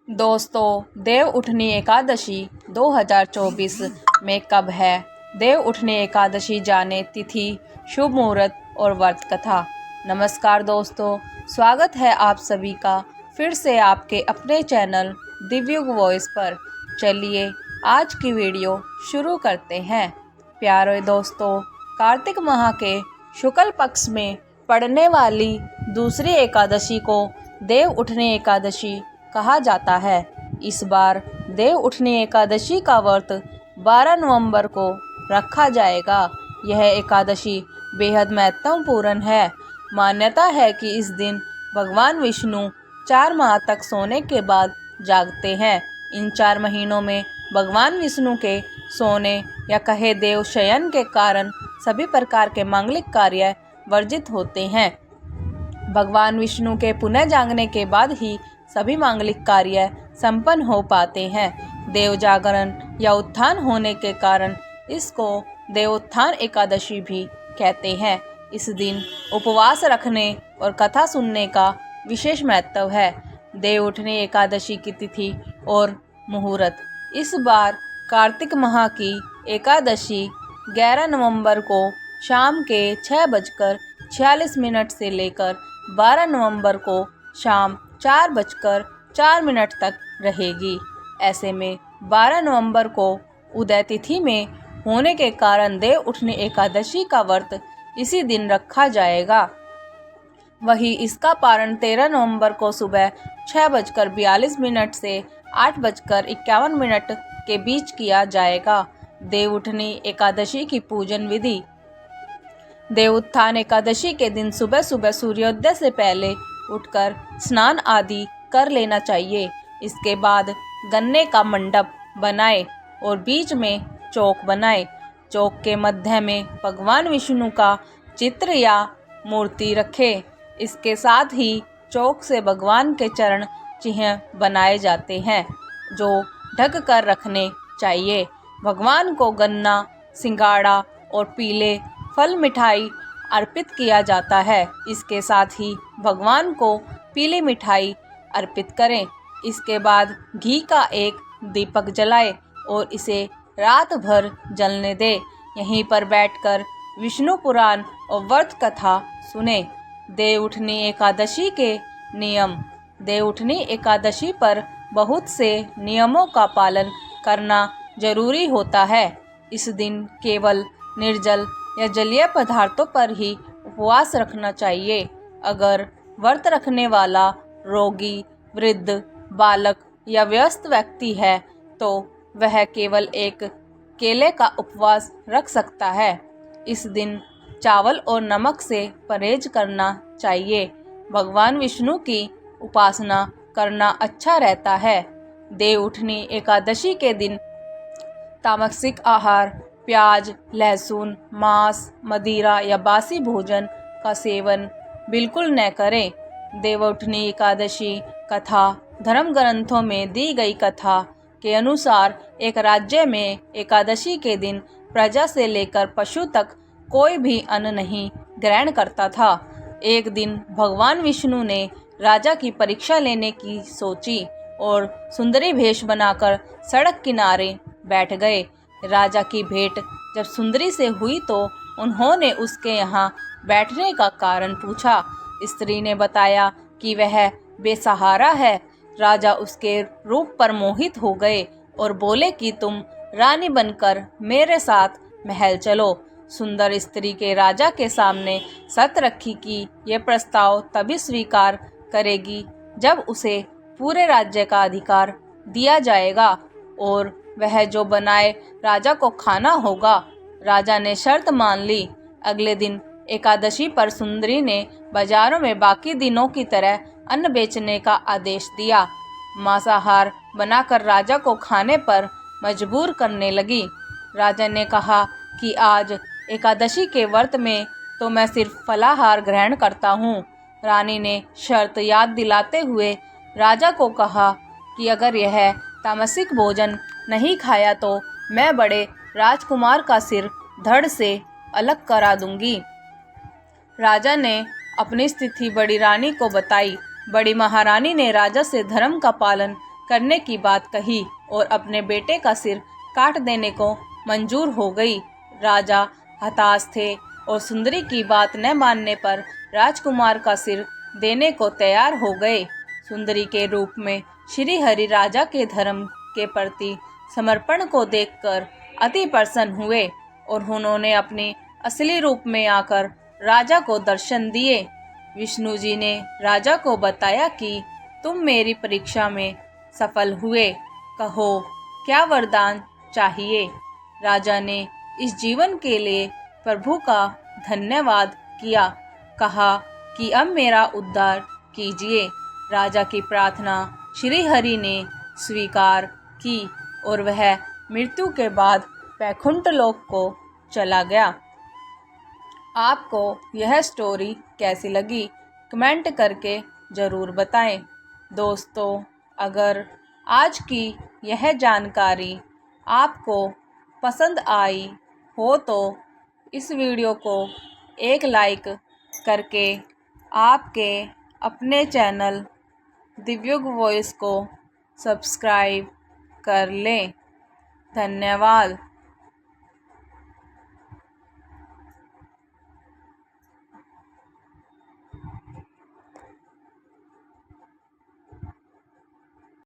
दोस्तों, देव उठनी एकादशी 2024 में कब है? देव उठनी एकादशी जाने तिथि, शुभ मुहूर्त और व्रत कथा। नमस्कार दोस्तों, स्वागत है आप सभी का फिर से आपके अपने चैनल दिव्युग वॉइस पर। चलिए आज की वीडियो शुरू करते हैं। प्यारे दोस्तों, कार्तिक माह के शुक्ल पक्ष में पड़ने वाली दूसरी एकादशी को देव उठनी एकादशी कहा जाता है। इस बार देव उठनी एकादशी का व्रत 12 नवंबर को रखा जाएगा। यह एकादशी बेहद महत्वपूर्ण है। मान्यता है कि इस दिन भगवान विष्णु 4 माह तक सोने के बाद जागते हैं। इन 4 महीनों में भगवान विष्णु के सोने या कहे देव शयन के कारण सभी प्रकार के मांगलिक कार्य वर्जित होते हैं। भगवान विष्णु के पुनः जागने के बाद ही सभी मांगलिक कार्य संपन्न हो पाते हैं। देव जागरण या उत्थान होने के कारण इसको देवोत्थान एकादशी भी कहते हैं। इस दिन उपवास रखने और कथा सुनने का विशेष महत्व है। देव उठनी एकादशी की तिथि और मुहूर्त। इस बार कार्तिक माह की एकादशी 11 नवंबर को शाम के 6:46 से लेकर 12 नवंबर को शाम 4:04 तक रहेगी। ऐसे में 12 नवंबर को उदय तिथि में होने के कारण देव उठनी एकादशी का व्रत इसी दिन रखा जाएगा। वहीं इसका पारण 13 नवंबर को सुबह 6:42 से 8:51 के बीच किया जाएगा। देव उठनी एकादशी की पूजन विधि। देवोत्थान एकादशी के दिन सुबह सुबह सूर्योदय से पहले उठकर स्नान आदि कर लेना चाहिए। इसके बाद गन्ने का मंडप बनाए और बीच में चौक बनाए। चौक के मध्य में भगवान विष्णु का चित्र या मूर्ति रखे। इसके साथ ही चौक से भगवान के चरण चिन्ह बनाए जाते हैं जो ढक कर रखने चाहिए। भगवान को गन्ना, सिंगाड़ा और पीले फल मिठाई अर्पित किया जाता है। इसके साथ ही भगवान को पीली मिठाई अर्पित करें। इसके बाद घी का एक दीपक जलाए और इसे रात भर जलने दे। यहीं पर बैठकर विष्णु पुराण और व्रत कथा सुने। देव उठनी एकादशी के नियम। देव उठनी एकादशी पर बहुत से नियमों का पालन करना जरूरी होता है। इस दिन केवल निर्जल या जलीय पदार्थों पर ही उपवास रखना चाहिए। अगर व्रत रखने वाला रोगी, वृद्ध, बालक या व्यस्त व्यक्ति है तो वह केवल एक केले का उपवास रख सकता है। इस दिन चावल और नमक से परहेज करना चाहिए। भगवान विष्णु की उपासना करना अच्छा रहता है। देव उठनी एकादशी के दिन तामसिक आहार, प्याज, लहसुन, मांस, मदिरा या बासी भोजन का सेवन बिल्कुल न करें। देव उठनी एकादशी कथा। धर्म ग्रंथों में दी गई कथा के अनुसार एक राज्य में एकादशी के दिन प्रजा से लेकर पशु तक कोई भी अन्न नहीं ग्रहण करता था। एक दिन भगवान विष्णु ने राजा की परीक्षा लेने की सोची और सुंदरी भेष बनाकर सड़क किनारे बैठ गए। राजा की भेंट जब सुंदरी से हुई तो उन्होंने उसके यहाँ बैठने का कारण पूछा। स्त्री ने बताया कि वह बेसहारा है। राजा उसके रूप पर मोहित हो गए और बोले कि तुम रानी बनकर मेरे साथ महल चलो। सुंदर स्त्री के राजा के सामने शर्त रखी कि यह प्रस्ताव तभी स्वीकार करेगी जब उसे पूरे राज्य का अधिकार दिया जाएगा और वह जो बनाए राजा को खाना होगा। राजा ने शर्त मान ली। अगले दिन एकादशी पर सुंदरी ने बाजारों में बाकी दिनों की तरह अन्न बेचने का आदेश दिया। मांसाहार बनाकर राजा को खाने पर मजबूर करने लगी। राजा ने कहा कि आज एकादशी के व्रत में तो मैं सिर्फ फलाहार ग्रहण करता हूँ। रानी ने शर्त याद दिलाते हुए राजा को कहा कि अगर यह तामसिक भोजन नहीं खाया तो मैं बड़े राजकुमार का सिर धड़ से अलग करा दूंगी। राजा ने अपनी स्थिति बड़ी रानी को बताई। बड़ी महारानी ने राजा से धर्म का पालन करने की बात कही और अपने बेटे का सिर काट देने को मंजूर हो गई। राजा हताश थे और सुंदरी की बात न मानने पर राजकुमार का सिर देने को तैयार हो गए। सुंदरी के रूप में श्री हरि राजा के धर्म के प्रति समर्पण को देखकर अति प्रसन्न हुए और उन्होंने अपने असली रूप में आकर राजा को दर्शन दिए। विष्णु जी ने राजा को बताया कि तुम मेरी परीक्षा में सफल हुए, कहो क्या वरदान चाहिए। राजा ने इस जीवन के लिए प्रभु का धन्यवाद किया, कहा कि अब मेरा उद्धार कीजिए। राजा की प्रार्थना श्री हरि ने स्वीकार की और वह मृत्यु के बाद वैकुंठ लोक को चला गया। आपको यह स्टोरी कैसी लगी कमेंट करके ज़रूर बताएं। दोस्तों, अगर आज की यह जानकारी आपको पसंद आई हो तो इस वीडियो को एक लाइक करके आपके अपने चैनल दिव्युग वॉइस को सब्सक्राइब कर लें। धन्यवाद।